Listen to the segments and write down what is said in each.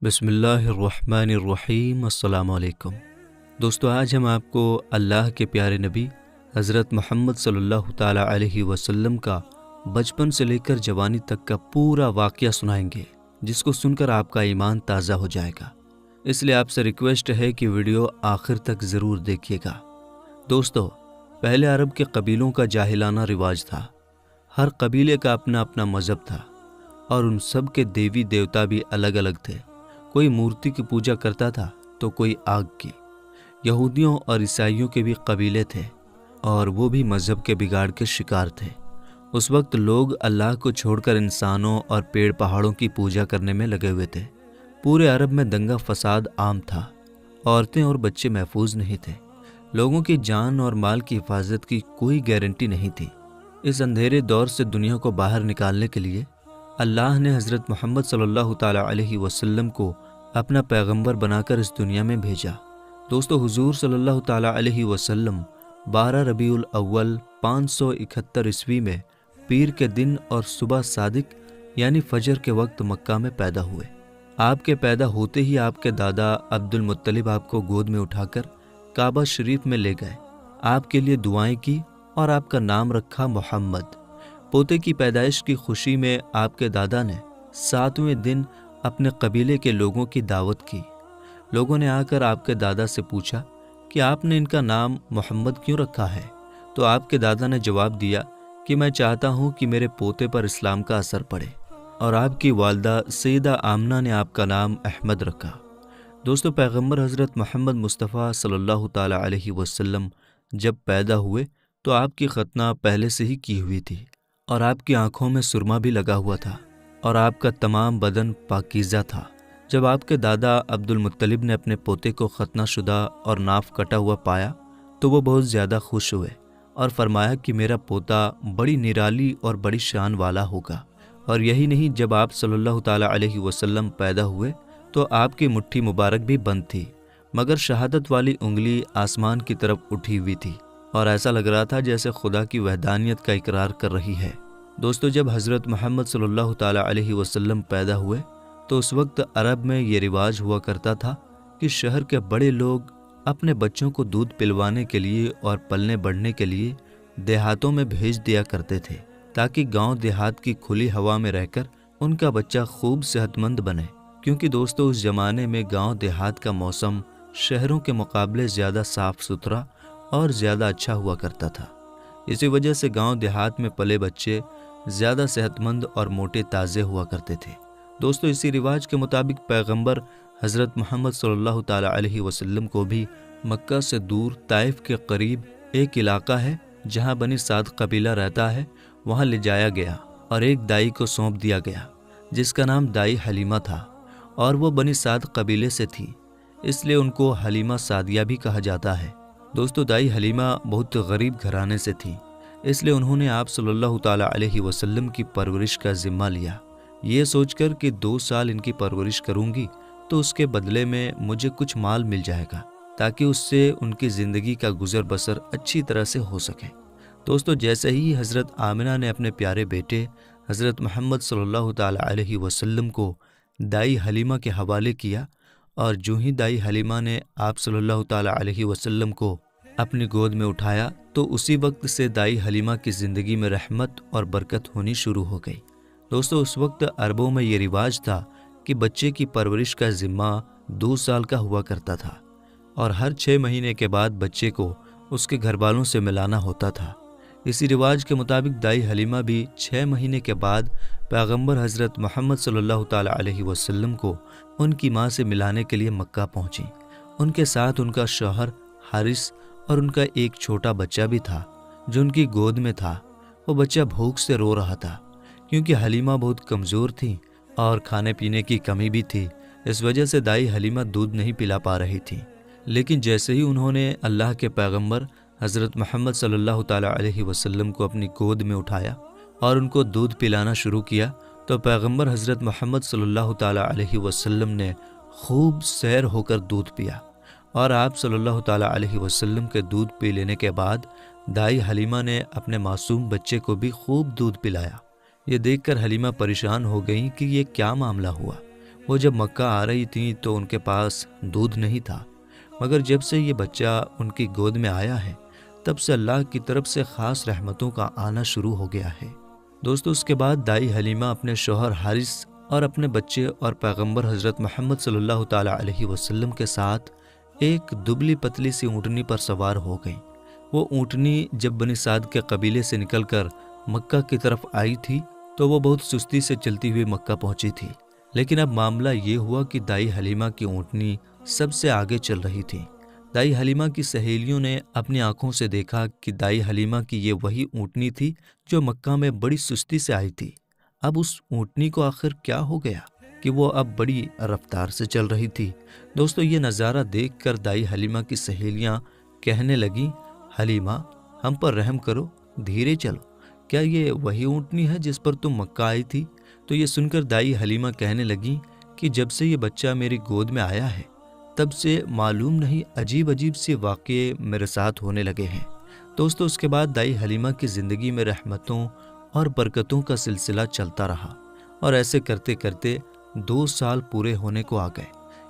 بسم اللہ الرحمن الرحیم۔ السلام علیکم دوستو، آج ہم آپ کو اللہ کے پیارے نبی حضرت محمد صلی اللہ تعالیٰ علیہ وسلم کا بچپن سے لے کر جوانی تک کا پورا واقعہ سنائیں گے، جس کو سن کر آپ کا ایمان تازہ ہو جائے گا۔ اس لیے آپ سے ریکویسٹ ہے کہ ویڈیو آخر تک ضرور دیکھیے گا۔ دوستو، پہلے عرب کے قبیلوں کا جاہلانہ رواج تھا۔ ہر قبیلے کا اپنا اپنا مذہب تھا اور ان سب کے دیوی دیوتا بھی الگ الگ تھے۔ کوئی مورتی کی پوجا کرتا تھا تو کوئی آگ کی۔ یہودیوں اور عیسائیوں کے بھی قبیلے تھے اور وہ بھی مذہب کے بگاڑ کے شکار تھے۔ اس وقت لوگ اللہ کو چھوڑ کر انسانوں اور پیڑ پہاڑوں کی پوجا کرنے میں لگے ہوئے تھے۔ پورے عرب میں دنگا فساد عام تھا۔ عورتیں اور بچے محفوظ نہیں تھے۔ لوگوں کی جان اور مال کی حفاظت کی کوئی گارنٹی نہیں تھی۔ اس اندھیرے دور سے دنیا کو باہر نکالنے کے لیے اللہ نے حضرت محمد صلی اللہ تعالیٰ علیہ وسلم کو اپنا پیغمبر بنا کر اس دنیا میں بھیجا۔ دوستو، حضور صلی اللہ تعالیٰ علیہ وسلم 12 ربیع الاول 571 عیسوی میں پیر کے دن اور صبح صادق یعنی فجر کے وقت مکہ میں پیدا ہوئے۔ آپ کے پیدا ہوتے ہی آپ کے دادا عبد المطلب آپ کو گود میں اٹھا کر کعبہ شریف میں لے گئے، آپ کے لیے دعائیں کی اور آپ کا نام رکھا محمد۔ پوتے کی پیدائش کی خوشی میں آپ کے دادا نے 7ویں دن اپنے قبیلے کے لوگوں کی دعوت کی۔ لوگوں نے آ کر آپ کے دادا سے پوچھا کہ آپ نے ان کا نام محمد کیوں رکھا ہے؟ تو آپ کے دادا نے جواب دیا کہ میں چاہتا ہوں کہ میرے پوتے پر اسلام کا اثر پڑے، اور آپ کی والدہ سیدہ آمنہ نے آپ کا نام احمد رکھا۔ دوستو، پیغمبر حضرت محمد مصطفیٰ صلی اللہ تعالیٰ علیہ وسلم جب پیدا ہوئے تو آپ کی ختنہ پہلے سے ہی کی ہوئی تھی، اور آپ کی آنکھوں میں سرما بھی لگا ہوا تھا، اور آپ کا تمام بدن پاکیزہ تھا۔ جب آپ کے دادا عبد المطلب نے اپنے پوتے کو ختنہ شدہ اور ناف کٹا ہوا پایا تو وہ بہت زیادہ خوش ہوئے اور فرمایا کہ میرا پوتا بڑی نرالی اور بڑی شان والا ہوگا۔ اور یہی نہیں، جب آپ صلی اللہ تعالیٰ علیہ وسلم پیدا ہوئے تو آپ کی مٹھی مبارک بھی بند تھی، مگر شہادت والی انگلی آسمان کی طرف اٹھی ہوئی تھی، اور ایسا لگ رہا تھا جیسے خدا کی وحدانیت کا اقرار کر رہی ہے۔ دوستو، جب حضرت محمد صلی اللہ تعالیٰ علیہ وسلم پیدا ہوئے تو اس وقت عرب میں یہ رواج ہوا کرتا تھا کہ شہر کے بڑے لوگ اپنے بچوں کو دودھ پلوانے کے لیے اور پلنے بڑھنے کے لیے دیہاتوں میں بھیج دیا کرتے تھے، تاکہ گاؤں دیہات کی کھلی ہوا میں رہ کر ان کا بچہ خوب صحت مند بنے۔ کیونکہ دوستو، اس زمانے میں گاؤں دیہات کا موسم شہروں کے مقابلے زیادہ صاف ستھرا اور زیادہ اچھا ہوا کرتا تھا۔ اسی وجہ سے گاؤں دیہات میں پلے بچے زیادہ صحت مند اور موٹے تازے ہوا کرتے تھے۔ دوستو، اسی رواج کے مطابق پیغمبر حضرت محمد صلی اللہ تعالیٰ علیہ وسلم کو بھی مکہ سے دور طائف کے قریب ایک علاقہ ہے جہاں بنی سعد قبیلہ رہتا ہے، وہاں لے جایا گیا اور ایک دائی کو سونپ دیا گیا جس کا نام دائی حلیمہ تھا، اور وہ بنی سعد قبیلے سے تھی، اس لیے ان کو حلیمہ سعدیہ بھی کہا جاتا ہے۔ دوستو، دائی حلیمہ بہت غریب گھرانے سے تھی، اس لیے انہوں نے آپ صلی اللہ تعالیٰ علیہ وسلم کی پرورش کا ذمہ لیا، یہ سوچ کر کہ 2 سال ان کی پرورش کروں گی تو اس کے بدلے میں مجھے کچھ مال مل جائے گا، تاکہ اس سے ان کی زندگی کا گزر بسر اچھی طرح سے ہو سکے۔ دوستو، جیسے ہی حضرت آمنہ نے اپنے پیارے بیٹے حضرت محمد صلی اللہ تعالیٰ علیہ وسلم کو دائی حلیمہ کے حوالے کیا، اور جو ہی دائی حلیمہ نے آپ صلی اللہ تعالیٰ علیہ وسلم کو اپنی گود میں اٹھایا تو اسی وقت سے دائی حلیمہ کی زندگی میں رحمت اور برکت ہونی شروع ہو گئی۔ دوستو، اس وقت عربوں میں یہ رواج تھا کہ بچے کی پرورش کا ذمہ 2 سال کا ہوا کرتا تھا، اور ہر 6 مہینے کے بعد بچے کو اس کے گھر والوں سے ملانا ہوتا تھا۔ اسی رواج کے مطابق دائی حلیمہ بھی 6 مہینے کے بعد پیغمبر حضرت محمد صلی اللہ تعالیٰ علیہ وسلم کو ان کی ماں سے ملانے کے لیے مکہ پہنچی۔ ان کے ساتھ ان کا شوہر حارث اور ان کا ایک چھوٹا بچہ بھی تھا جو ان کی گود میں تھا۔ وہ بچہ بھوک سے رو رہا تھا کیونکہ حلیمہ بہت کمزور تھی اور کھانے پینے کی کمی بھی تھی، اس وجہ سے دائی حلیمہ دودھ نہیں پلا پا رہی تھی۔ لیکن جیسے ہی انہوں نے اللہ کے پیغمبر حضرت محمد صلی اللہ تعالیٰ علیہ وسلم کو اپنی گود میں اٹھایا اور ان کو دودھ پلانا شروع کیا تو پیغمبر حضرت محمد صلی اللہ تعالیٰ علیہ وسلم نے خوب سیر ہو کر دودھ پیا، اور آپ صلی اللہ تعالیٰ علیہ وسلم کے دودھ پی لینے کے بعد دائی حلیمہ نے اپنے معصوم بچے کو بھی خوب دودھ پلایا۔ یہ دیکھ کر حلیمہ پریشان ہو گئیں کہ یہ کیا معاملہ ہوا۔ وہ جب مکہ آ رہی تھیں تو ان کے پاس دودھ نہیں تھا، مگر جب سے یہ بچہ ان کی گود میں آیا ہے تب سے اللہ کی طرف سے خاص رحمتوں کا آنا شروع ہو گیا ہے۔ دوستو، اس کے بعد دائی حلیمہ اپنے شوہر حارث اور اپنے بچے اور پیغمبر حضرت محمد صلی اللہ تعالیٰ علیہ وسلم کے ساتھ ایک دبلی پتلی سی اونٹنی پر سوار ہو گئیں۔ وہ اونٹنی جب بنی سعد کے قبیلے سے نکل کر مکہ کی طرف آئی تھی تو وہ بہت سستی سے چلتی ہوئی مکہ پہنچی تھی، لیکن اب معاملہ یہ ہوا کہ دائی حلیمہ کی اونٹنی سب سے آگے چل رہی تھی۔ دائی حلیمہ کی سہیلیوں نے اپنی آنکھوں سے دیکھا کہ دائی حلیمہ کی یہ وہی اونٹنی تھی جو مکہ میں بڑی سستی سے آئی تھی۔ اب اس اونٹنی کو آخر کیا ہو گیا کہ وہ اب بڑی رفتار سے چل رہی تھی۔ دوستو، یہ نظارہ دیکھ کر دائی حلیمہ کی سہیلیاں کہنے لگیں، حلیمہ ہم پر رحم کرو، دھیرے چلو، کیا یہ وہی اونٹنی ہے جس پر تم مکہ آئی تھی؟ تو یہ سن کر دائی حلیمہ کہنے لگیں کہ جب سے یہ بچہ میری گود میں آیا ہے تب سے معلوم نہیں عجیب عجیب سے واقعے میرے ساتھ ہونے لگے ہیں۔ دوستو، اس کے بعد دائی حلیمہ کی زندگی میں رحمتوں اور برکتوں کا سلسلہ چلتا رہا، اور ایسے کرتے کرتے 2 سال پورے ہونے کو آ گئے،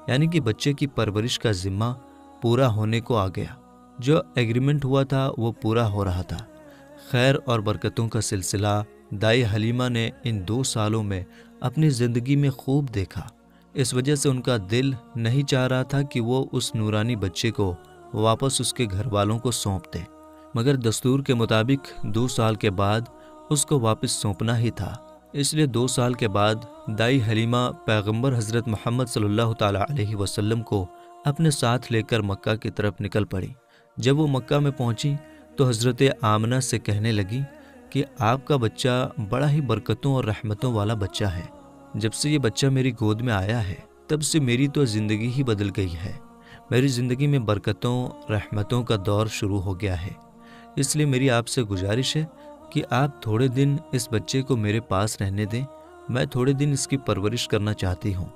یعنی کہ بچے کی پرورش کا ذمہ پورا ہونے کو آ گیا۔ جو ایگریمنٹ ہوا تھا وہ پورا ہو رہا تھا۔ خیر اور برکتوں کا سلسلہ دائی حلیمہ نے ان 2 سالوں میں اپنی زندگی میں خوب دیکھا۔ اس وجہ سے ان کا دل نہیں چاہ رہا تھا کہ وہ اس نورانی بچے کو واپس اس کے گھر والوں کو سونپ دے، مگر دستور کے مطابق 2 سال کے بعد اس کو واپس سونپنا ہی تھا۔ اس لیے 2 سال کے بعد دائی حلیمہ پیغمبر حضرت محمد صلی اللہ تعالیٰ علیہ وسلم کو اپنے ساتھ لے کر مکہ کی طرف نکل پڑی۔ جب وہ مکہ میں پہنچی تو حضرت آمنہ سے کہنے لگی کہ آپ کا بچہ بڑا ہی برکتوں اور رحمتوں والا بچہ ہے۔ جب سے یہ بچہ میری گود میں آیا ہے تب سے میری تو زندگی ہی بدل گئی ہے۔ میری زندگی میں برکتوں رحمتوں کا دور شروع ہو گیا ہے۔ اس لیے میری آپ سے گزارش ہے کہ آپ تھوڑے دن اس بچے کو میرے پاس رہنے دیں، میں تھوڑے دن اس کی پرورش کرنا چاہتی ہوں۔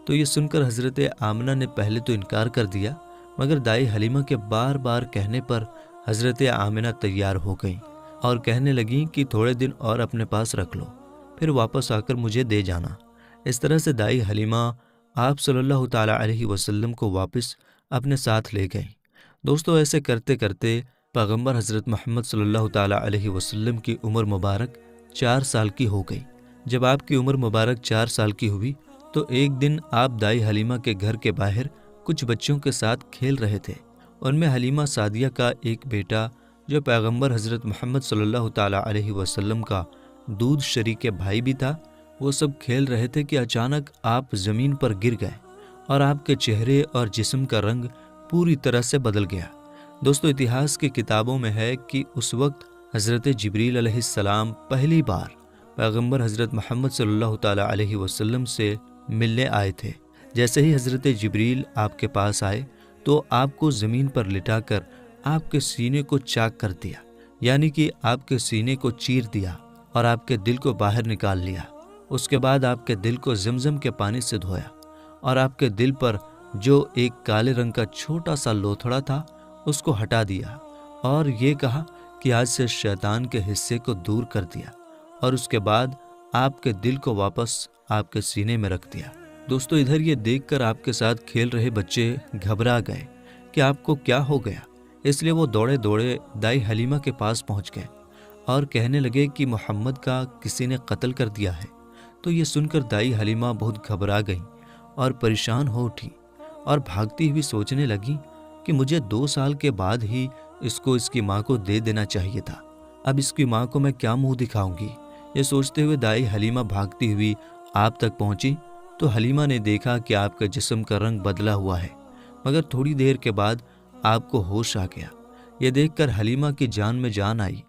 تو یہ سن کر حضرت آمنہ نے پہلے تو انکار کر دیا، مگر دائی حلیمہ کے بار بار کہنے پر حضرت آمنہ تیار ہو گئیں اور کہنے لگیں کہ تھوڑے دن اور اپنے پاس رکھ لو، پھر واپس آ کر مجھے دے جانا۔ اس طرح سے دائی حلیمہ آپ صلی اللہ تعالیٰ علیہ وسلم کو واپس اپنے ساتھ لے گئیں۔ دوستو، ایسے کرتے کرتے پیغمبر حضرت محمد صلی اللہ تعالیٰ علیہ وسلم کی عمر مبارک 4 سال کی ہو گئی۔ جب آپ کی عمر مبارک 4 سال کی ہوئی تو ایک دن آپ دائی حلیمہ کے گھر کے باہر کچھ بچوں کے ساتھ کھیل رہے تھے۔ ان میں حلیمہ سعدیہ کا ایک بیٹا جو پیغمبر حضرت محمد صلی اللہ تعالیٰ علیہ وسلم کا دودھ شریک بھائی بھی تھا۔ وہ سب کھیل رہے تھے کہ اچانک آپ زمین پر گر گئے اور آپ کے چہرے اور جسم کا رنگ پوری طرح سے بدل گیا۔ دوستو، اتہاس کی کتابوں میں ہے کہ اس وقت حضرت جبریل علیہ السلام پہلی بار پیغمبر حضرت محمد صلی اللہ تعالیٰ علیہ وسلم سے ملنے آئے تھے۔ جیسے ہی حضرت جبریل آپ کے پاس آئے تو آپ کو زمین پر لٹا کر آپ کے سینے کو چاک کر دیا، یعنی کہ آپ کے سینے کو چیر دیا اور آپ کے دل کو باہر نکال لیا۔ اس کے بعد آپ کے دل کو زمزم کے پانی سے دھویا اور آپ کے دل پر جو ایک کالے رنگ کا چھوٹا سا لوتھڑا تھا اس کو ہٹا دیا اور یہ کہا کہ آج سے شیطان کے حصے کو دور کر دیا، اور اس کے بعد آپ کے دل کو واپس آپ کے سینے میں رکھ دیا۔ دوستو، ادھر یہ دیکھ کر آپ کے ساتھ کھیل رہے بچے گھبرا گئے کہ آپ کو کیا ہو گیا، اس لیے وہ دوڑے دوڑے دائی حلیمہ کے پاس پہنچ گئے اور کہنے لگے کہ محمد کا کسی نے قتل کر دیا ہے۔ تو یہ سن کر دائی حلیمہ بہت گھبرا گئیں اور پریشان ہو اٹھی اور بھاگتی ہوئی سوچنے لگی کہ مجھے 2 سال کے بعد ہی اس کو اس کی ماں کو دے دینا چاہیے تھا، اب اس کی ماں کو میں کیا منہ دکھاؤں گی۔ یہ سوچتے ہوئے دائی حلیمہ بھاگتی ہوئی آپ تک پہنچی تو حلیمہ نے دیکھا کہ آپ کا جسم کا رنگ بدلا ہوا ہے، مگر تھوڑی دیر کے بعد آپ کو ہوش آ گیا۔ یہ دیکھ کر حلیمہ کی جان میں جان آئی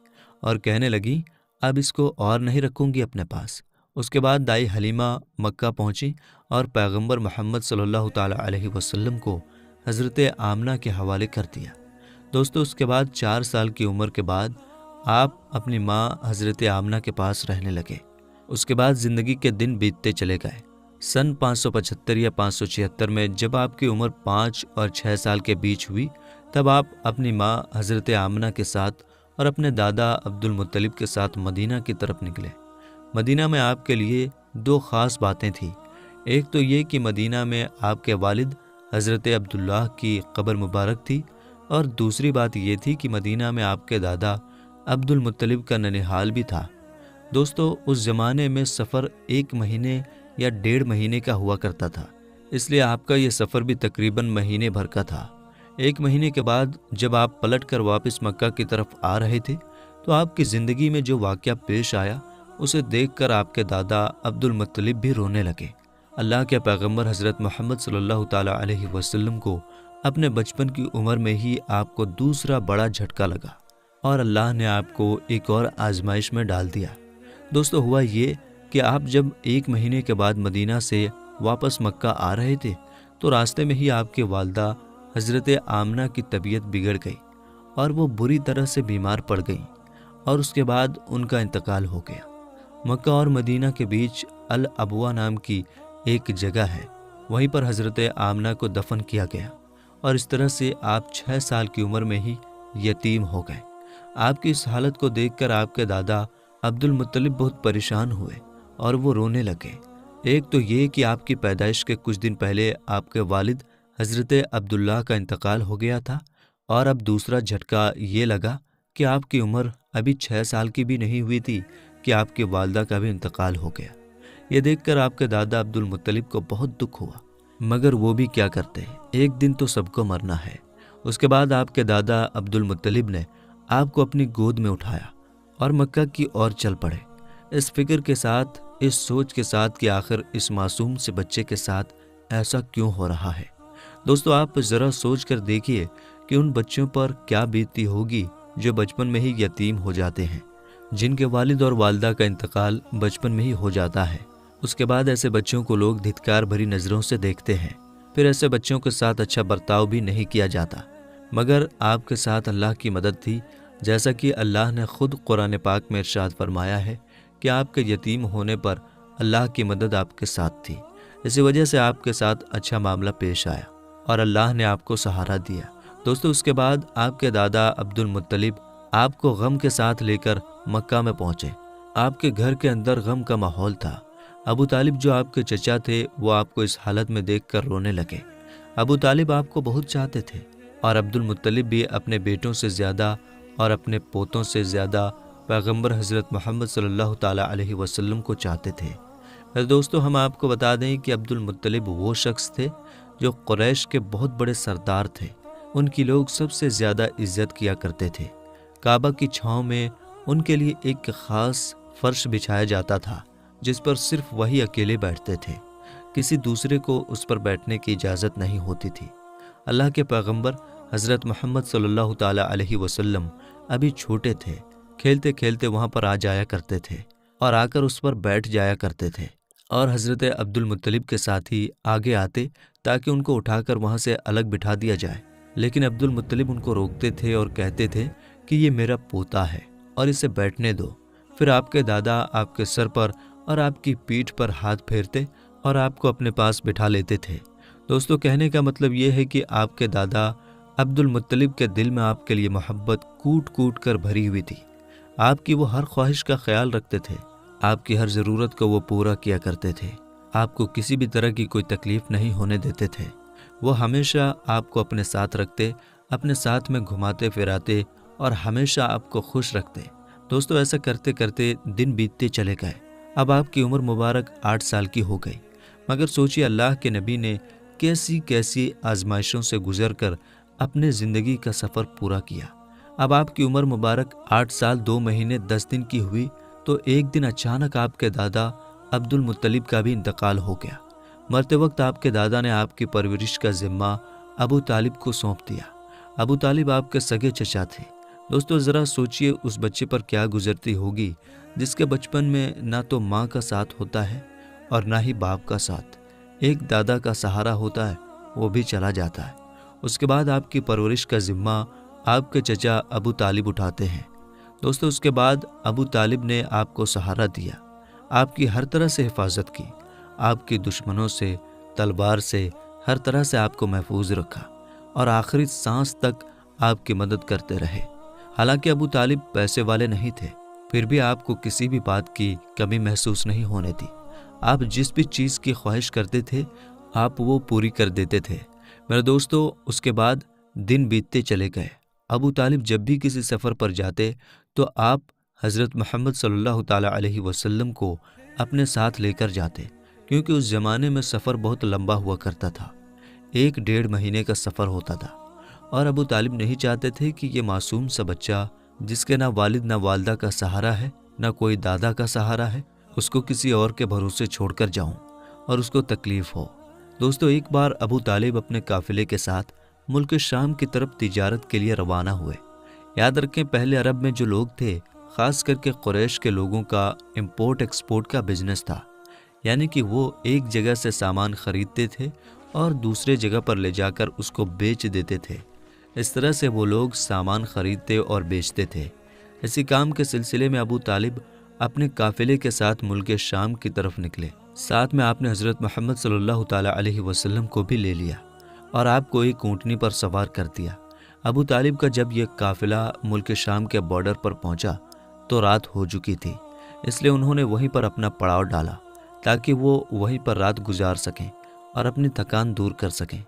اور کہنے لگی اب اس کو اور نہیں رکھوں گی اپنے پاس۔ اس کے بعد دائی حلیمہ مکہ پہنچی اور پیغمبر محمد صلی اللہ تعالیٰ علیہ وسلم کو حضرت آمنہ کے حوالے کر دیا۔ دوستو، اس کے بعد 4 سال کی عمر کے بعد آپ اپنی ماں حضرت آمنہ کے پاس رہنے لگے۔ اس کے بعد زندگی کے دن بیتتے چلے گئے۔ سن 575 یا 576 میں جب آپ کی عمر 5 اور 6 سال کے بیچ ہوئی تب آپ اپنی ماں حضرت آمنہ کے ساتھ اور اپنے دادا عبد المطلب کے ساتھ مدینہ کی طرف نکلے۔ مدینہ میں آپ کے لیے 2 خاص باتیں تھیں۔ ایک تو یہ کہ مدینہ میں آپ کے والد حضرت عبداللہ کی قبر مبارک تھی، اور دوسری بات یہ تھی کہ مدینہ میں آپ کے دادا عبد المطلب کا ننھال بھی تھا۔ دوستو، اس زمانے میں سفر 1 مہینے یا 1.5 مہینے کا ہوا کرتا تھا، اس لیے آپ کا یہ سفر بھی تقریباً مہینے بھر کا تھا۔ 1 مہینے کے بعد جب آپ پلٹ کر واپس مکہ کی طرف آ رہے تھے تو آپ کی زندگی میں جو واقعہ پیش آیا اسے دیکھ کر آپ کے دادا عبد المطلب بھی رونے لگے۔ اللہ کے پیغمبر حضرت محمد صلی اللہ تعالیٰ علیہ وسلم کو اپنے بچپن کی عمر میں ہی آپ کو دوسرا بڑا جھٹکا لگا اور اللہ نے آپ کو ایک اور آزمائش میں ڈال دیا۔ دوستو، ہوا یہ کہ آپ جب 1 مہینے کے بعد مدینہ سے واپس مکہ آ رہے تھے تو راستے میں ہی آپ کی والدہ حضرت آمنہ کی طبیعت بگڑ گئی اور وہ بری طرح سے بیمار پڑ گئیں، اور اس کے بعد ان کا انتقال ہو گیا۔ مکہ اور مدینہ کے بیچ الابوا نام کی ایک جگہ ہے، وہیں پر حضرت آمنہ کو دفن کیا گیا، اور اس طرح سے آپ 6 سال کی عمر میں ہی یتیم ہو گئے۔ آپ کی اس حالت کو دیکھ کر آپ کے دادا عبد المطلب بہت پریشان ہوئے اور وہ رونے لگے۔ ایک تو یہ کہ آپ کی پیدائش کے کچھ دن پہلے آپ کے والد حضرت عبداللہ کا انتقال ہو گیا تھا، اور اب دوسرا جھٹکا یہ لگا کہ آپ کی عمر ابھی 6 سال کی بھی نہیں ہوئی تھی کہ آپ کی والدہ کا بھی انتقال ہو گیا۔ یہ دیکھ کر آپ کے دادا عبد المطلب کو بہت دکھ ہوا، مگر وہ بھی کیا کرتے، ایک دن تو سب کو مرنا ہے۔ اس کے بعد آپ کے دادا عبد المطلب نے آپ کو اپنی گود میں اٹھایا اور مکہ کی اور چل پڑے، اس فکر کے ساتھ، اس سوچ کے ساتھ کہ آخر اس معصوم سے بچے کے ساتھ ایسا کیوں ہو رہا ہے۔ دوستو، آپ ذرا سوچ کر دیکھیے کہ ان بچوں پر کیا بیتتی ہوگی جو بچپن میں ہی یتیم ہو جاتے ہیں، جن کے والد اور والدہ کا انتقال بچپن میں ہی ہو جاتا ہے۔ اس کے بعد ایسے بچوں کو لوگ دھتکار بھری نظروں سے دیکھتے ہیں، پھر ایسے بچوں کے ساتھ اچھا برتاؤ بھی نہیں کیا جاتا۔ مگر آپ کے ساتھ اللہ کی مدد تھی، جیسا کہ اللہ نے خود قرآن پاک میں ارشاد فرمایا ہے کہ آپ کے یتیم ہونے پر اللہ کی مدد آپ کے ساتھ تھی۔ اسی وجہ سے آپ کے ساتھ اچھا معاملہ پیش آیا اور اللہ نے آپ کو سہارا دیا۔ دوستو، اس کے بعد آپ کے دادا عبد المطلب آپ کو غم کے ساتھ لے کر مکہ میں پہنچے۔ آپ کے گھر کے اندر غم کا ماحول تھا۔ ابو طالب جو آپ کے چچا تھے وہ آپ کو اس حالت میں دیکھ کر رونے لگے۔ ابو طالب آپ کو بہت چاہتے تھے، اور عبد المطلب بھی اپنے بیٹوں سے زیادہ اور اپنے پوتوں سے زیادہ پیغمبر حضرت محمد صلی اللہ تعالیٰ علیہ وسلم کو چاہتے تھے۔ دوستو، ہم آپ کو بتا دیں کہ عبد المطلب وہ شخص تھے جو قریش کے بہت بڑے سردار تھے۔ ان کی لوگ سب سے زیادہ عزت کیا کرتے تھے۔ کعبہ کی چھاؤں میں ان کے لیے ایک خاص فرش بچھایا جاتا تھا جس پر صرف وہی اکیلے بیٹھتے تھے، کسی دوسرے کو اس پر بیٹھنے کی اجازت نہیں ہوتی تھی۔ اللہ کے پیغمبر حضرت محمد صلی اللہ تعالیٰ علیہ وسلم ابھی چھوٹے تھے، کھیلتے کھیلتے وہاں پر آ جایا کرتے تھے اور آ کر اس پر بیٹھ جایا کرتے تھے، اور حضرت عبد المطلب کے ساتھ ہی آگے آتے تاکہ ان کو اٹھا کر وہاں سے الگ بٹھا دیا جائے، لیکن عبد المطلب ان کو روکتے تھے اور کہتے تھے کہ یہ میرا پوتا ہے اور اسے بیٹھنے دو۔ پھر آپ کے دادا آپ کے سر پر اور آپ کی پیٹھ پر ہاتھ پھیرتے اور آپ کو اپنے پاس بٹھا لیتے تھے۔ دوستو، کہنے کا مطلب یہ ہے کہ آپ کے دادا عبد المطلب کے دل میں آپ کے لیے محبت کوٹ کوٹ کر بھری ہوئی تھی۔ آپ کی وہ ہر خواہش کا خیال رکھتے تھے، آپ کی ہر ضرورت کو وہ پورا کیا کرتے تھے، آپ کو کسی بھی طرح کی کوئی تکلیف نہیں ہونے دیتے تھے۔ وہ ہمیشہ آپ کو اپنے ساتھ رکھتے، اپنے ساتھ میں گھماتے پھراتے اور ہمیشہ آپ کو خوش رکھتے۔ دوستو، ایسا کرتے کرتے دن بیتتے چلے گئے۔ اب آپ کی عمر مبارک 8 سال کی ہو گئی، مگر سوچیے اللہ کے نبی نے کیسی کیسی آزمائشوں سے گزر کر اپنے زندگی کا سفر پورا کیا۔ اب آپ کی عمر مبارک 8 سال 2 مہینے 10 دن کی ہوئی تو ایک دن اچانک آپ کے دادا عبد المطلب کا بھی انتقال ہو گیا۔ مرتے وقت آپ کے دادا نے آپ کی پرورش کا ذمہ ابو طالب کو سونپ دیا۔ ابو طالب آپ کے سگے چچا تھے۔ دوستو، ذرا سوچئے اس بچے پر کیا گزرتی ہوگی جس کے بچپن میں نہ تو ماں کا ساتھ ہوتا ہے اور نہ ہی باپ کا ساتھ، ایک دادا کا سہارا ہوتا ہے، وہ بھی چلا جاتا ہے۔ اس کے بعد آپ کی پرورش کا ذمہ آپ کے چچا ابو طالب اٹھاتے ہیں۔ دوستو، اس کے بعد ابو طالب نے آپ کو سہارا دیا، آپ کی ہر طرح سے حفاظت کی، آپ کی دشمنوں سے، تلوار سے، ہر طرح سے آپ کو محفوظ رکھا اور آخری سانس تک آپ کی مدد کرتے رہے۔ حالانکہ ابو طالب پیسے والے نہیں تھے، پھر بھی آپ کو کسی بھی بات کی کمی محسوس نہیں ہونے دی۔ آپ جس بھی چیز کی خواہش کرتے تھے آپ وہ پوری کر دیتے تھے۔ میرے دوستو، اس کے بعد دن بیتتے چلے گئے۔ ابو طالب جب بھی کسی سفر پر جاتے تو آپ حضرت محمد صلی اللہ تعالیٰ علیہ وسلم کو اپنے ساتھ لے کر جاتے، کیونکہ اس زمانے میں سفر بہت لمبا ہوا کرتا تھا، 1-1.5 مہینے کا سفر ہوتا تھا، اور ابو طالب نہیں چاہتے تھے کہ یہ معصوم سا بچہ جس کے نہ والد نہ والدہ کا سہارا ہے، نہ کوئی دادا کا سہارا ہے، اس کو کسی اور کے بھروسے چھوڑ کر جاؤں اور اس کو تکلیف ہو۔ دوستو، ایک بار ابو طالب اپنے قافلے کے ساتھ ملک شام کی طرف تجارت کے لیے روانہ ہوئے۔ یاد رکھیں، پہلے عرب میں جو لوگ تھے، خاص کر کے قریش کے لوگوں کا امپورٹ ایکسپورٹ کا بزنس تھا، یعنی کہ وہ ایک جگہ سے سامان خریدتے تھے اور دوسرے جگہ پر لے جا کر اس کو بیچ دیتے تھے۔ اس طرح سے وہ لوگ سامان خریدتے اور بیچتے تھے۔ اسی کام کے سلسلے میں ابو طالب اپنے قافلے کے ساتھ ملک شام کی طرف نکلے۔ ساتھ میں آپ نے حضرت محمد صلی اللہ تعالیٰ علیہ وسلم کو بھی لے لیا اور آپ کو ایک اونٹنی پر سوار کر دیا۔ ابو طالب کا جب یہ قافلہ ملک شام کے بارڈر پر پہنچا تو رات ہو چکی تھی، اس لیے انہوں نے وہیں پر اپنا پڑاؤ ڈالا تاکہ وہ وہیں پر رات گزار سکیں اور اپنی تھکان دور کر سکیں۔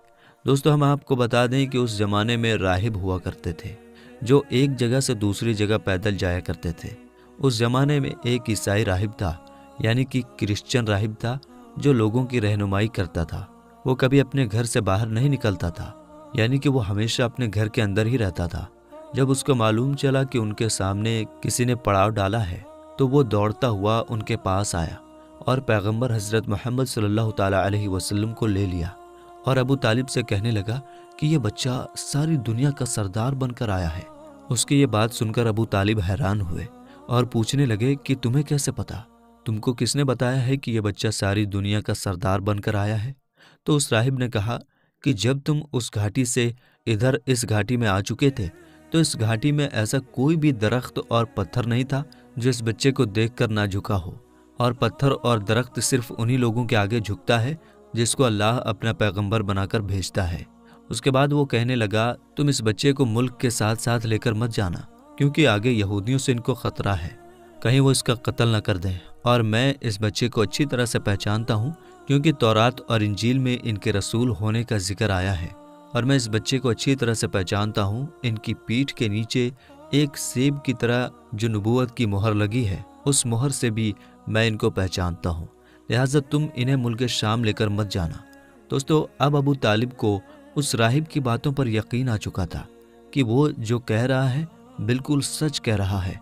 دوستو، ہم آپ کو بتا دیں کہ اس زمانے میں راہب ہوا کرتے تھے جو ایک جگہ سے دوسری جگہ پیدل جایا کرتے تھے۔ اس زمانے میں ایک عیسائی راہب تھا، یعنی کہ کرسچن راہب تھا، جو لوگوں کی رہنمائی کرتا تھا۔ وہ کبھی اپنے گھر سے باہر نہیں نکلتا تھا، یعنی کہ وہ ہمیشہ اپنے گھر کے اندر ہی رہتا تھا۔ جب اس کو معلوم چلا کہ ان کے سامنے کسی نے پڑاؤ ڈالا ہے تو وہ دوڑتا ہوا ان کے پاس آیا اور پیغمبر حضرت محمد صلی اللہ تعالیٰ علیہ وسلم کو لے لیا اور ابو طالب سے کہنے لگا کہ یہ بچہ ساری دنیا کا سردار بن کر آیا ہے۔ اس کی یہ بات سن کر ابو طالب حیران ہوئے اور پوچھنے لگے کہ تمہیں کیسے پتا؟ تم کو کس نے بتایا ہے کہ یہ بچہ ساری دنیا کا سردار بن کر آیا ہے؟ تو اس راہب نے کہا کہ جب تم اس گھاٹی سے ادھر اس گھاٹی میں آ چکے تھے تو اس گھاٹی میں ایسا کوئی بھی درخت اور پتھر نہیں تھا جو اس بچے کو دیکھ کر نہ جھکا ہو، اور پتھر اور درخت صرف انہی لوگوں کے آگے جھکتا ہے جس کو اللہ اپنا پیغمبر بنا کر بھیجتا ہے۔ اس کے بعد وہ کہنے لگا، تم اس بچے کو ملک کے ساتھ ساتھ لے کر مت جانا، کیونکہ آگے یہودیوں سے ان کو خطرہ ہے، کہیں وہ اس کا قتل نہ کر دیں، اور میں اس بچے کو اچھی طرح سے پہچانتا ہوں کیونکہ تورات اور انجیل میں ان کے رسول ہونے کا ذکر آیا ہے، اور میں اس بچے کو اچھی طرح سے پہچانتا ہوں۔ ان کی پیٹھ کے نیچے ایک سیب کی طرح جو نبوت کی مہر لگی ہے، اس مہر سے بھی میں ان کو پہچانتا ہوں، لہٰذا تم انہیں ملک شام لے کر مت جانا۔ دوستو، اب ابو طالب کو اس راہب کی باتوں پر یقین آ چکا تھا کہ وہ جو کہہ رہا ہے بالکل سچ کہہ رہا ہے۔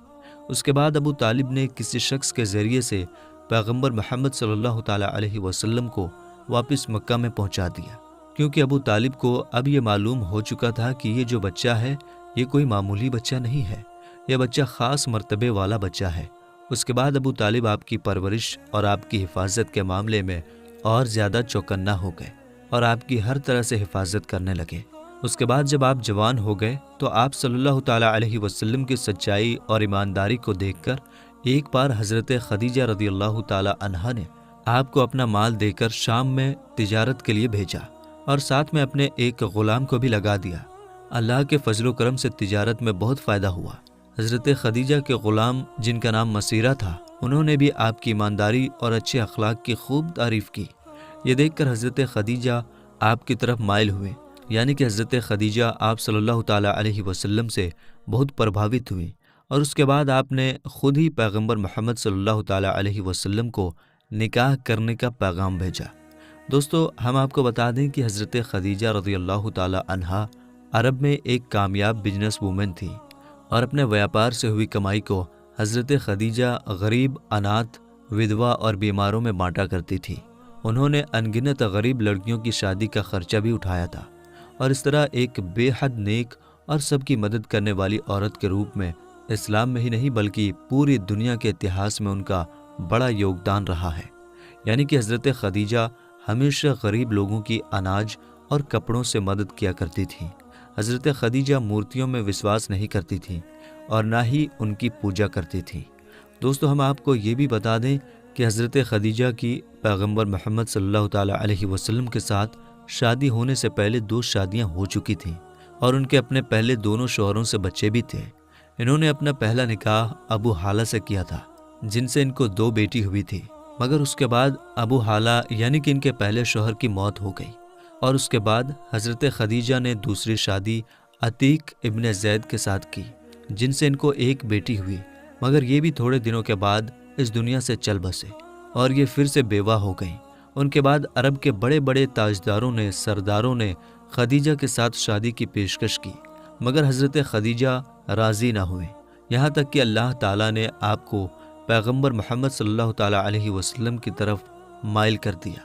اس کے بعد ابو طالب نے کسی شخص کے ذریعے سے پیغمبر محمد صلی اللہ تعالیٰ علیہ وسلم کو واپس مکہ میں پہنچا دیا، کیونکہ ابو طالب کو اب یہ معلوم ہو چکا تھا کہ یہ جو بچہ ہے یہ کوئی معمولی بچہ نہیں ہے، یہ بچہ خاص مرتبے والا بچہ ہے۔ اس کے بعد ابو طالب آپ کی پرورش اور آپ کی حفاظت کے معاملے میں اور زیادہ چوکنا ہو گئے اور آپ کی ہر طرح سے حفاظت کرنے لگے۔ اس کے بعد جب آپ جوان ہو گئے تو آپ صلی اللہ تعالیٰ علیہ وسلم کی سچائی اور ایمانداری کو دیکھ کر ایک بار حضرت خدیجہ رضی اللہ تعالیٰ عنہا نے آپ کو اپنا مال دے کر شام میں تجارت کے لیے بھیجا اور ساتھ میں اپنے ایک غلام کو بھی لگا دیا۔ اللہ کے فضل و کرم سے تجارت میں بہت فائدہ ہوا۔ حضرت خدیجہ کے غلام جن کا نام مسیرہ تھا، انہوں نے بھی آپ کی ایمانداری اور اچھے اخلاق کی خوب تعریف کی۔ یہ دیکھ کر حضرت خدیجہ آپ کی طرف مائل ہوئے، یعنی کہ حضرت خدیجہ آپ صلی اللہ تعالیٰ علیہ وسلم سے بہت پربھاوت ہوئی، اور اس کے بعد آپ نے خود ہی پیغمبر محمد صلی اللہ تعالیٰ علیہ وسلم کو نکاح کرنے کا پیغام بھیجا۔ دوستو، ہم آپ کو بتا دیں کہ حضرت خدیجہ رضی اللہ تعالیٰ عنہا عرب میں ایک کامیاب بزنس وومن تھی، اور اپنے ویاپار سے ہوئی کمائی کو حضرت خدیجہ غریب، اناتھ، ودوا اور بیماروں میں بانٹا کرتی تھی۔ انہوں نے ان گنت غریب لڑکیوں کی شادی کا خرچہ بھی اٹھایا تھا، اور اس طرح ایک بے حد نیک اور سب کی مدد کرنے والی عورت کے روپ میں اسلام میں ہی نہیں بلکہ پوری دنیا کے اتہاس میں ان کا بڑا یوگدان رہا ہے۔ یعنی کہ حضرت خدیجہ ہمیشہ غریب لوگوں کی اناج اور کپڑوں سے مدد کیا کرتی تھیں۔ حضرت خدیجہ مورتیوں میں وشواس نہیں کرتی تھیں اور نہ ہی ان کی پوجا کرتی تھیں۔ دوستو، ہم آپ کو یہ بھی بتا دیں کہ حضرت خدیجہ کی پیغمبر محمد صلی اللہ تعالیٰ علیہ وسلم کے ساتھ شادی ہونے سے پہلے 2 شادیاں ہو چکی تھیں، اور ان کے اپنے پہلے دونوں شوہروں سے بچے بھی تھے۔ انہوں نے اپنا پہلا نکاح ابو حالہ سے کیا تھا، جن سے ان کو 2 بیٹی ہوئی تھی۔ مگر اس کے بعد ابو حالہ یعنی کہ ان کے پہلے شوہر کی موت ہو گئی، اور اس کے بعد حضرت خدیجہ نے دوسری شادی عتیق ابن زید کے ساتھ کی، جن سے ان کو ایک بیٹی ہوئی، مگر یہ بھی تھوڑے دنوں کے بعد اس دنیا سے چل بسے اور یہ پھر سے بیوہ ہو گئیں۔ ان کے بعد عرب کے بڑے بڑے تاجداروں نے، سرداروں نے خدیجہ کے ساتھ شادی کی پیشکش کی، مگر حضرت خدیجہ راضی نہ ہوئے، یہاں تک کہ اللہ تعالیٰ نے آپ کو پیغمبر محمد صلی اللہ تعالیٰ علیہ وسلم کی طرف مائل کر دیا۔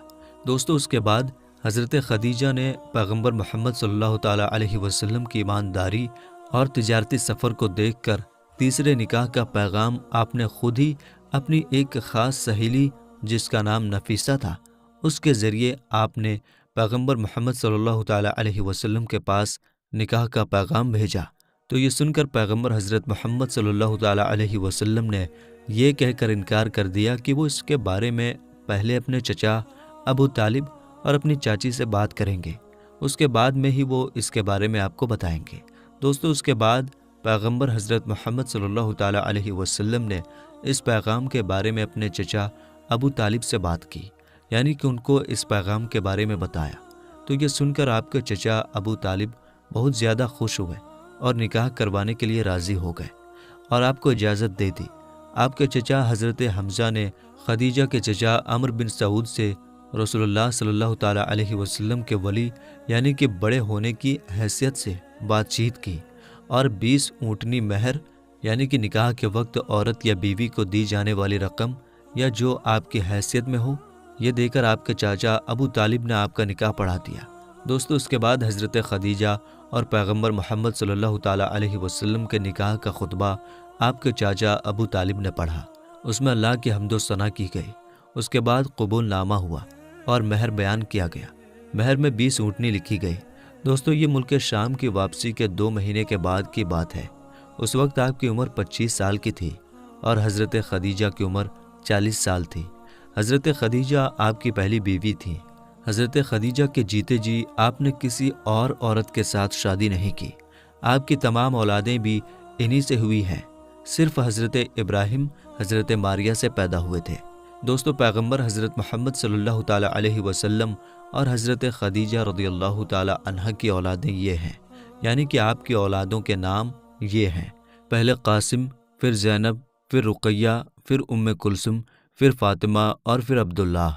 دوستو، اس کے بعد حضرت خدیجہ نے پیغمبر محمد صلی اللہ تعالیٰ علیہ وسلم کی ایمانداری اور تجارتی سفر کو دیکھ کر تیسرے نکاح کا پیغام آپ نے خود ہی اپنی ایک خاص سہیلی جس کا نام نفیسہ تھا، اس کے ذریعے آپ نے پیغمبر محمد صلی اللہ تعالیٰ علیہ وسلم کے پاس نکاح کا پیغام بھیجا۔ تو یہ سن کر پیغمبر حضرت محمد صلی اللہ تعالیٰ علیہ وسلم نے یہ کہہ کر انکار کر دیا کہ وہ اس کے بارے میں پہلے اپنے چچا ابو طالب اور اپنی چاچی سے بات کریں گے، اس کے بعد میں ہی وہ اس کے بارے میں آپ کو بتائیں گے۔ دوستو، اس کے بعد پیغمبر حضرت محمد صلی اللہ تعالیٰ علیہ وسلم نے اس پیغام کے بارے میں اپنے چچا ابو طالب سے بات کی، یعنی کہ ان کو اس پیغام کے بارے میں بتایا۔ تو یہ سن کر آپ کے چچا ابو طالب بہت زیادہ خوش ہوئے اور نکاح کروانے کے لیے راضی ہو گئے اور آپ کو اجازت دے دی۔ آپ کے چچا حضرت حمزہ نے خدیجہ کے چچا عمرو بن سعود سے رسول اللہ صلی اللہ تعالیٰ علیہ وسلم کے ولی یعنی کہ بڑے ہونے کی حیثیت سے بات چیت کی اور 20 اونٹنی مہر یعنی کہ نکاح کے وقت عورت یا بیوی کو دی جانے والی رقم یا جو آپ کی حیثیت میں ہو، یہ دے کر آپ کے چاچا ابو طالب نے آپ کا نکاح پڑھا دیا۔ دوستو، اس کے بعد حضرت خدیجہ اور پیغمبر محمد صلی اللہ تعالیٰ علیہ وسلم کے نکاح کا خطبہ آپ کے چاچا ابو طالب نے پڑھا۔ اس میں اللہ کی حمد و ثنا کی گئی۔ اس کے بعد قبول نامہ ہوا اور مہر بیان کیا گیا۔ مہر میں 20 اونٹنی لکھی گئی۔ دوستو، یہ ملک شام کی واپسی کے 2 مہینے کے بعد کی بات ہے۔ اس وقت آپ کی عمر 25 سال کی تھی اور حضرت خدیجہ کی عمر 40 سال تھی۔ حضرت خدیجہ آپ کی پہلی بیوی تھی۔ حضرت خدیجہ کے جیتے جی آپ نے کسی اور عورت کے ساتھ شادی نہیں کی۔ آپ کی تمام اولادیں بھی انہی سے ہوئی ہیں، صرف حضرت ابراہیم حضرت ماریہ سے پیدا ہوئے تھے۔ دوستو، پیغمبر حضرت محمد صلی اللہ تعالیٰ علیہ وسلم اور حضرت خدیجہ رضی اللہ تعالیٰ عنہا کی اولادیں یہ ہیں، یعنی کہ آپ کی اولادوں کے نام یہ ہیں: پہلے قاسم، پھر زینب، پھر رقیہ، پھر ام کلثوم، پھر فاطمہ اور پھر عبداللہ۔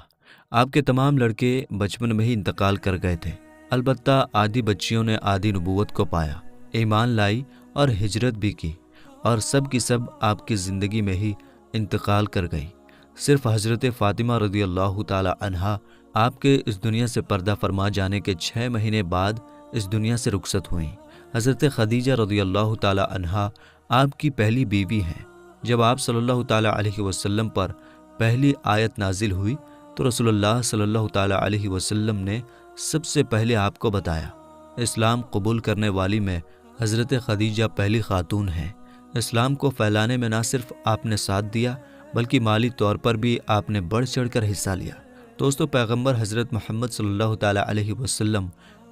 آپ کے تمام لڑکے بچپن میں ہی انتقال کر گئے تھے، البتہ آدھی بچیوں نے آدھی نبوت کو پایا، ایمان لائی اور ہجرت بھی کی، اور سب کی سب آپ کی زندگی میں ہی انتقال کر گئی۔ صرف حضرت فاطمہ رضی اللہ تعالیٰ عنہا آپ کے اس دنیا سے پردہ فرما جانے کے 6 مہینے بعد اس دنیا سے رخصت ہوئیں۔ حضرت خدیجہ رضی اللہ تعالیٰ عنہا آپ کی پہلی بیوی ہیں۔ جب آپ صلی اللہ تعالیٰ علیہ وسلم پر پہلی آیت نازل ہوئی تو رسول اللہ صلی اللہ تعالیٰ علیہ وسلم نے سب سے پہلے آپ کو بتایا۔ اسلام قبول کرنے والی میں حضرت خدیجہ پہلی خاتون ہیں۔ اسلام کو پھیلانے میں نہ صرف آپ نے ساتھ دیا بلکہ مالی طور پر بھی آپ نے بڑھ چڑھ کر حصہ لیا۔ دوستو، پیغمبر حضرت محمد صلی اللہ تعالیٰ علیہ وسلم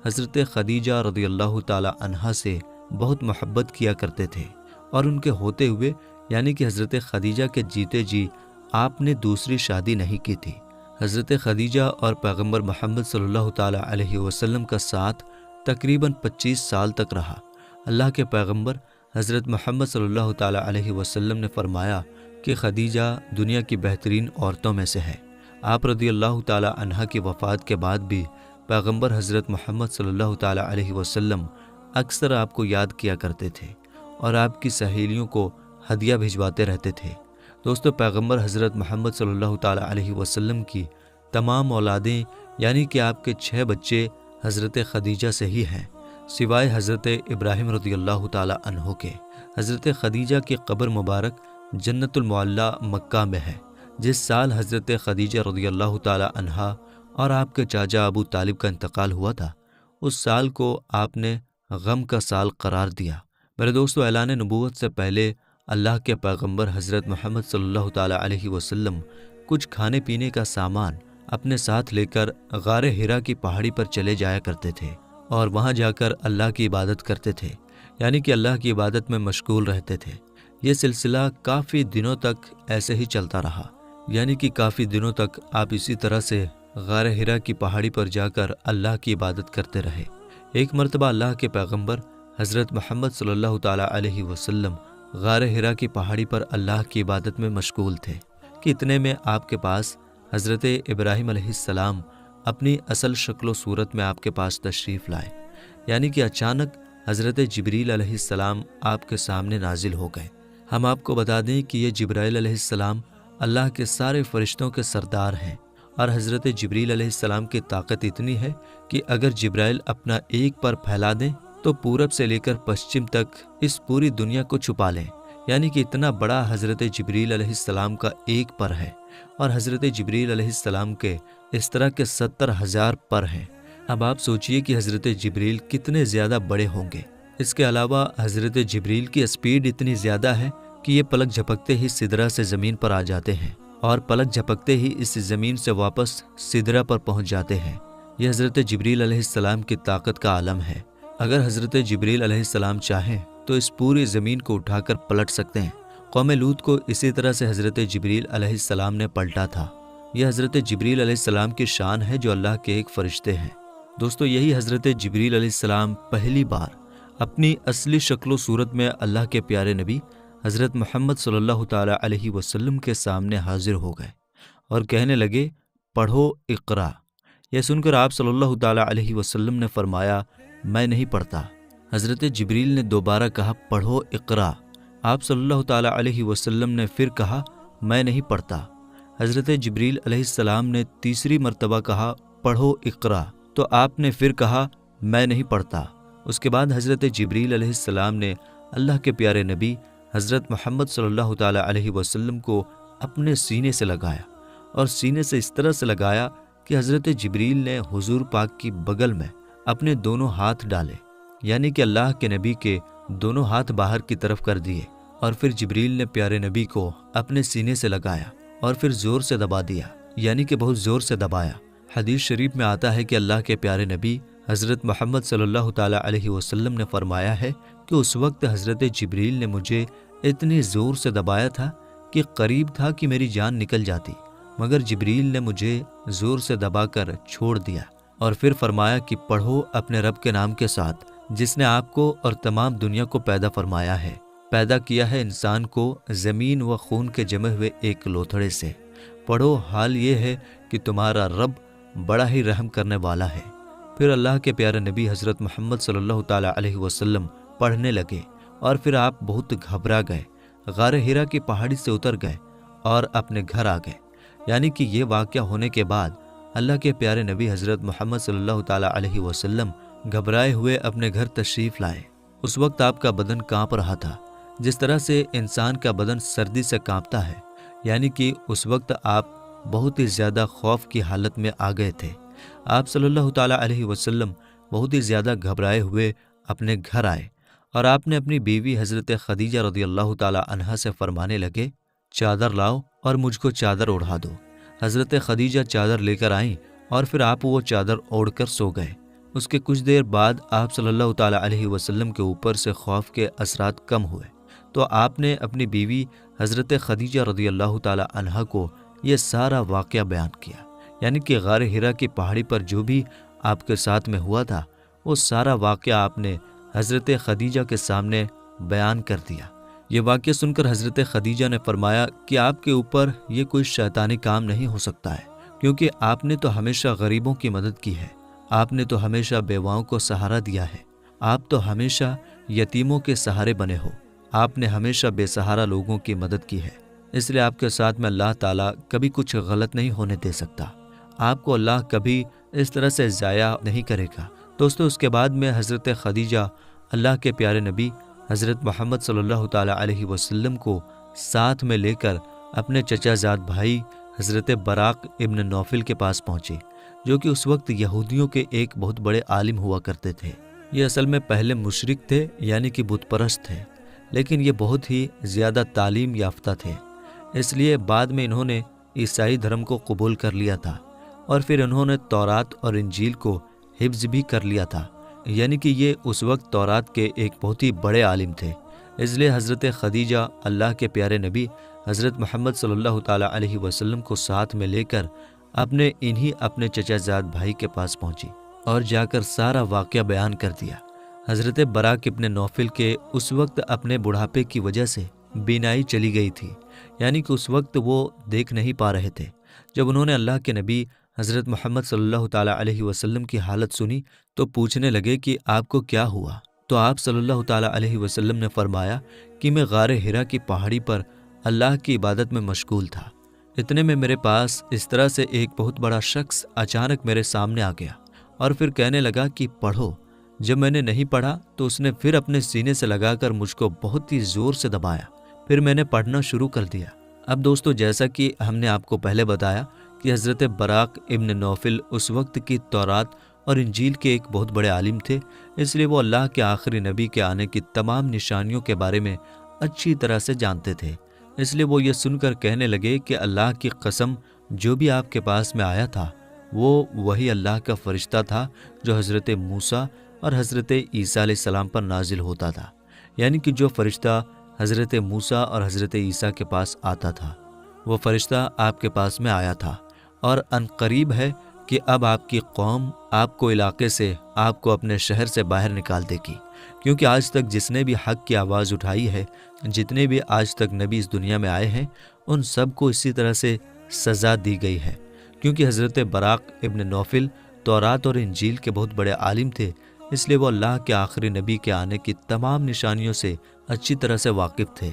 حضرت خدیجہ رضی اللہ تعالیٰ عنہا سے بہت محبت کیا کرتے تھے، اور ان کے ہوتے ہوئے یعنی کہ حضرت خدیجہ کے جیتے جی آپ نے دوسری شادی نہیں کی تھی۔ حضرت خدیجہ اور پیغمبر محمد صلی اللہ تعالیٰ علیہ وسلم کا ساتھ تقریباً 25 سال تک رہا۔ اللہ کے پیغمبر حضرت محمد صلی اللہ تعالیٰ علیہ وسلم نے فرمایا کہ خدیجہ دنیا کی بہترین عورتوں میں سے ہے۔ آپ رضی اللہ تعالیٰ عنہا کی وفات کے بعد بھی پیغمبر حضرت محمد صلی اللہ تعالیٰ علیہ وسلم اکثر آپ کو یاد کیا کرتے تھے اور آپ کی سہیلیوں کو ہدیہ بھجواتے رہتے تھے۔ دوستو، پیغمبر حضرت محمد صلی اللہ تعالیٰ علیہ وسلم کی تمام اولادیں یعنی کہ آپ کے 6 بچے حضرت خدیجہ سے ہی ہیں، سوائے حضرت ابراہیم رضی اللہ تعالیٰ عنہ کے۔ حضرت خدیجہ کی قبر مبارک جنت المعلیٰ مکہ میں ہے۔ جس سال حضرت خدیجہ رضی اللہ تعالیٰ عنہا اور آپ کے چاچا ابو طالب کا انتقال ہوا تھا، اس سال کو آپ نے غم کا سال قرار دیا۔ میرے دوستو، اعلان نبوت سے پہلے اللہ کے پیغمبر حضرت محمد صلی اللہ تعالیٰ علیہ وسلم کچھ کھانے پینے کا سامان اپنے ساتھ لے کر غار حرا کی پہاڑی پر چلے جایا کرتے تھے اور وہاں جا کر اللہ کی عبادت کرتے تھے، یعنی کہ اللہ کی عبادت میں مشغول رہتے تھے۔ یہ سلسلہ کافی دنوں تک ایسے ہی چلتا رہا۔ یعنی کہ کافی دنوں تک آپ اسی طرح سے غار حرا کی پہاڑی پر جا کر اللہ کی عبادت کرتے رہے۔ ایک مرتبہ اللہ کے پیغمبر حضرت محمد صلی اللہ تعالیٰ علیہ وسلم غار حرا کی پہاڑی پر اللہ کی عبادت میں مشغول تھے کہ اتنے میں آپ کے پاس حضرت ابراہیم علیہ السلام اپنی اصل شکل و صورت میں آپ کے پاس تشریف لائے، یعنی کہ اچانک حضرت جبریل علیہ السلام آپ کے سامنے نازل ہو گئے۔ ہم آپ کو بتا دیں کہ یہ جبرائیل علیہ السلام اللہ کے سارے فرشتوں کے سردار ہیں، اور حضرت جبریل علیہ السلام کی طاقت اتنی ہے کہ اگر جبرائیل اپنا ایک پر پھیلا دیں تو پورب سے لے کر پشچم تک اس پوری دنیا کو چھپا لیں، یعنی کہ اتنا بڑا حضرت جبریل علیہ السلام کا ایک پر ہے، اور حضرت جبریل علیہ السلام کے اس طرح کے 70,000 پر ہیں۔ اب آپ سوچئے کہ حضرت جبریل کتنے زیادہ بڑے ہوں گے۔ اس کے علاوہ حضرت جبریل کی اسپیڈ اتنی زیادہ ہے کہ یہ پلک جھپکتے ہی سدرہ سے زمین پر آ جاتے ہیں، اور پلک جھپکتے ہی اس زمین سے واپس سدرہ پر پہنچ جاتے ہیں۔ یہ حضرت جبریل علیہ السلام کی طاقت کا عالم ہے۔ اگر حضرت جبریل علیہ السلام چاہیں تو اس پوری زمین کو اٹھا کر پلٹ سکتے ہیں۔ قوم لوط کو اسی طرح سے حضرت جبریل علیہ السلام نے پلٹا تھا۔ یہ حضرت جبریل علیہ السلام کی شان ہے جو اللہ کے ایک فرشتے ہیں۔ دوستو، یہی حضرت جبریل علیہ السلام پہلی بار اپنی اصلی شکل و صورت میں اللہ کے پیارے نبی حضرت محمد صلی اللہ تعالیٰ علیہ وسلم کے سامنے حاضر ہو گئے اور کہنے لگے، پڑھو اقرا۔ یہ سن کر آپ صلی اللہ تعالیٰ علیہ وسلم نے فرمایا، میں نہیں پڑھتا۔ حضرت جبریل نے دوبارہ کہا، پڑھو اقرا۔ آپ صلی اللہ تعالیٰ علیہ وسلم نے پھر کہا، میں نہیں پڑھتا۔ حضرت جبریل علیہ السلام نے تیسری مرتبہ کہا، پڑھو اقرا، تو آپ نے پھر کہا، میں نہیں پڑھتا۔ اس کے بعد حضرت جبریل علیہ السلام نے اللہ کے پیارے نبی حضرت محمد صلی اللہ تعالیٰ علیہ وسلم کو اپنے سینے سے لگایا، اور سینے سے اس طرح سے لگایا کہ حضرت جبریل نے حضور پاک کی بغل میں اپنے دونوں ہاتھ ڈالے، یعنی کہ اللہ کے نبی کے دونوں ہاتھ باہر کی طرف کر دیے، اور پھر جبریل نے پیارے نبی کو اپنے سینے سے لگایا اور پھر زور سے دبا دیا، یعنی کہ بہت زور سے دبایا۔ حدیث شریف میں آتا ہے کہ اللہ کے پیارے نبی حضرت محمد صلی اللہ تعالیٰ علیہ وسلم نے فرمایا ہے کہ اس وقت حضرت جبریل نے مجھے اتنی زور سے دبایا تھا کہ قریب تھا کہ میری جان نکل جاتی، مگر جبریل نے مجھے زور سے دبا کر چھوڑ دیا، اور پھر فرمایا کہ پڑھو اپنے رب کے نام کے ساتھ جس نے آپ کو اور تمام دنیا کو پیدا فرمایا ہے، پیدا کیا ہے انسان کو زمین و خون کے جمے ہوئے ایک لوتھڑے سے۔ پڑھو، حال یہ ہے کہ تمہارا رب بڑا ہی رحم کرنے والا ہے۔ پھر اللہ کے پیارے نبی حضرت محمد صلی اللہ تعالیٰ علیہ وسلم پڑھنے لگے، اور پھر آپ بہت گھبرا گئے، غار حرا کی پہاڑی سے اتر گئے اور اپنے گھر آ گئے۔ یعنی کہ یہ واقعہ ہونے کے بعد اللہ کے پیارے نبی حضرت محمد صلی اللہ تعالیٰ علیہ وسلم گھبرائے ہوئے اپنے گھر تشریف لائے۔ اس وقت آپ کا بدن کانپ رہا تھا، جس طرح سے انسان کا بدن سردی سے کانپتا ہے، یعنی کہ اس وقت آپ بہت ہی زیادہ خوف کی حالت میں آ گئے تھے۔ آپ صلی اللہ تعالیٰ علیہ وسلم بہت ہی زیادہ گھبرائے ہوئے اپنے گھر آئے، اور آپ نے اپنی بیوی حضرت خدیجہ رضی اللہ تعالیٰ عنہا سے فرمانے لگے، چادر لاؤ اور مجھ کو چادر اوڑھا دو۔ حضرت خدیجہ چادر لے کر آئیں، اور پھر آپ وہ چادر اوڑھ کر سو گئے۔ اس کے کچھ دیر بعد آپ صلی اللہ تعالیٰ علیہ وسلم کے اوپر سے خوف کے اثرات کم ہوئے، تو آپ نے اپنی بیوی حضرت خدیجہ رضی اللہ تعالیٰ عنہا کو یہ سارا واقعہ بیان کیا، یعنی کہ غار حرا کی پہاڑی پر جو بھی آپ کے ساتھ میں ہوا تھا وہ سارا واقعہ آپ نے حضرت خدیجہ کے سامنے بیان کر دیا۔ یہ واقعہ سن کر حضرت خدیجہ نے فرمایا کہ آپ کے اوپر یہ کوئی شیطانی کام نہیں ہو سکتا ہے، کیونکہ آپ نے تو ہمیشہ غریبوں کی مدد کی ہے، آپ نے تو ہمیشہ بیواؤں کو سہارا دیا ہے، آپ تو ہمیشہ یتیموں کے سہارے بنے ہو، آپ نے ہمیشہ بے سہارا لوگوں کی مدد کی ہے، اس لیے آپ کے ساتھ میں اللہ تعالیٰ کبھی کچھ غلط نہیں ہونے دے سکتا، آپ کو اللہ کبھی اس طرح سے ضائع نہیں کرے گا۔ دوستو، اس کے بعد میں حضرت خدیجہ اللہ کے پیارے نبی حضرت محمد صلی اللہ تعالیٰ علیہ وسلم کو ساتھ میں لے کر اپنے چچا زاد بھائی حضرت براق ابن نوفل کے پاس پہنچے، جو کہ اس وقت یہودیوں کے ایک بہت بڑے عالم ہوا کرتے تھے۔ یہ اصل میں پہلے مشرک تھے، یعنی کہ بت پرست تھے، لیکن یہ بہت ہی زیادہ تعلیم یافتہ تھے، اس لیے بعد میں انہوں نے عیسائی دھرم کو قبول کر لیا تھا، اور پھر انہوں نے تورات اور انجیل کو حفظ بھی کر لیا تھا، یعنی کہ یہ اس وقت تورات کے ایک بہت ہی بڑے عالم تھے۔ اس لیے حضرت خدیجہ اللہ کے پیارے نبی حضرت محمد صلی اللہ تعالیٰ علیہ وسلم کو ساتھ میں لے کر اپنے چچا زاد بھائی کے پاس پہنچی اور جا کر سارا واقعہ بیان کر دیا۔ حضرت براق ابن نوفل کے اس وقت اپنے بڑھاپے کی وجہ سے بینائی چلی گئی تھی، یعنی کہ اس وقت وہ دیکھ نہیں پا رہے تھے۔ جب انہوں نے اللہ کے نبی حضرت محمد صلی اللہ تعالیٰ علیہ وسلم کی حالت سنی تو پوچھنے لگے کہ آپ کو کیا ہوا؟ تو آپ صلی اللہ تعالیٰ علیہ وسلم نے فرمایا کہ میں غار ہرا کی پہاڑی پر اللہ کی عبادت میں مشغول تھا۔ اتنے میں میرے پاس اس طرح سے ایک بہت بڑا شخص اچانک میرے سامنے آ گیا اور پھر کہنے لگا کہ پڑھو۔ جب میں نے نہیں پڑھا تو اس نے پھر اپنے سینے سے لگا کر مجھ کو بہت ہی زور سے دبایا، پھر میں نے پڑھنا شروع کر دیا۔ اب دوستو، جیسا کہ ہم نے آپ کو پہلے بتایا کہ حضرت براق ابن نوفل اس وقت کی تورات اور انجیل کے ایک بہت بڑے عالم تھے، اس لیے وہ اللہ کے آخری نبی کے آنے کی تمام نشانیوں کے بارے میں اچھی طرح سے جانتے تھے۔ اس لیے وہ یہ سن کر کہنے لگے کہ اللہ کی قسم، جو بھی آپ کے پاس میں آیا تھا وہ وہی اللہ کا فرشتہ تھا جو حضرت موسیٰ اور حضرت عیسیٰ علیہ السلام پر نازل ہوتا تھا، یعنی کہ جو فرشتہ حضرت موسیٰ اور حضرت عیسیٰ کے پاس آتا تھا وہ فرشتہ آپ کے پاس میں آیا تھا، اور ان قریب ہے کہ اب آپ کی قوم آپ کو علاقے سے، آپ کو اپنے شہر سے باہر نکال دے گی، کیونکہ آج تک جس نے بھی حق کی آواز اٹھائی ہے، جتنے بھی آج تک نبی اس دنیا میں آئے ہیں، ان سب کو اسی طرح سے سزا دی گئی ہے، کیونکہ حضرت براق ابن نوفل تورات اور انجیل کے بہت بڑے عالم تھے، اس لیے وہ اللہ کے آخری نبی کے آنے کی تمام نشانیوں سے اچھی طرح سے واقف تھے،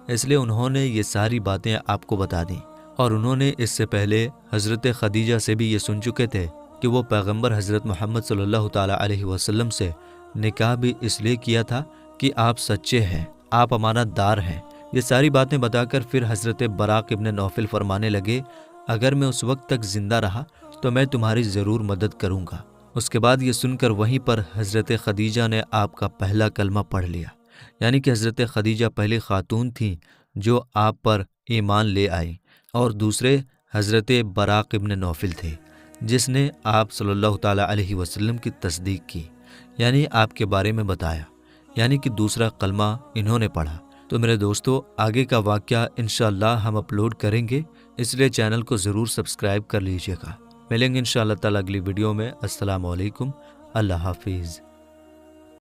اس لیے انہوں نے یہ ساری باتیں آپ کو بتا دیں۔ اور انہوں نے اس سے پہلے حضرت خدیجہ سے بھی یہ سن چکے تھے کہ وہ پیغمبر حضرت محمد صلی اللہ تعالیٰ علیہ وسلم سے نکاح بھی اس لیے کیا تھا کہ آپ سچے ہیں، آپ امانت دار ہیں۔ یہ ساری باتیں بتا کر پھر حضرت براق ابن نوفل فرمانے لگے، اگر میں اس وقت تک زندہ رہا تو میں تمہاری ضرور مدد کروں گا۔ اس کے بعد یہ سن کر وہیں پر حضرت خدیجہ نے آپ کا پہلا کلمہ پڑھ لیا، یعنی کہ حضرت خدیجہ پہلی خاتون تھیں جو آپ پر ایمان لے آئی، اور دوسرے حضرت براق ابن نوفل تھے جس نے آپ صلی اللہ تعالیٰ علیہ وسلم کی تصدیق کی، یعنی آپ کے بارے میں بتایا، یعنی کہ دوسرا کلمہ انہوں نے پڑھا۔ تو میرے دوستو، آگے کا واقعہ انشاءاللہ ہم اپلوڈ کریں گے، اس لیے چینل کو ضرور سبسکرائب کر لیجیے گا۔ ملیں گے انشاءاللہ تعالیٰ اگلی ویڈیو میں۔ السلام علیکم، اللہ حافظ۔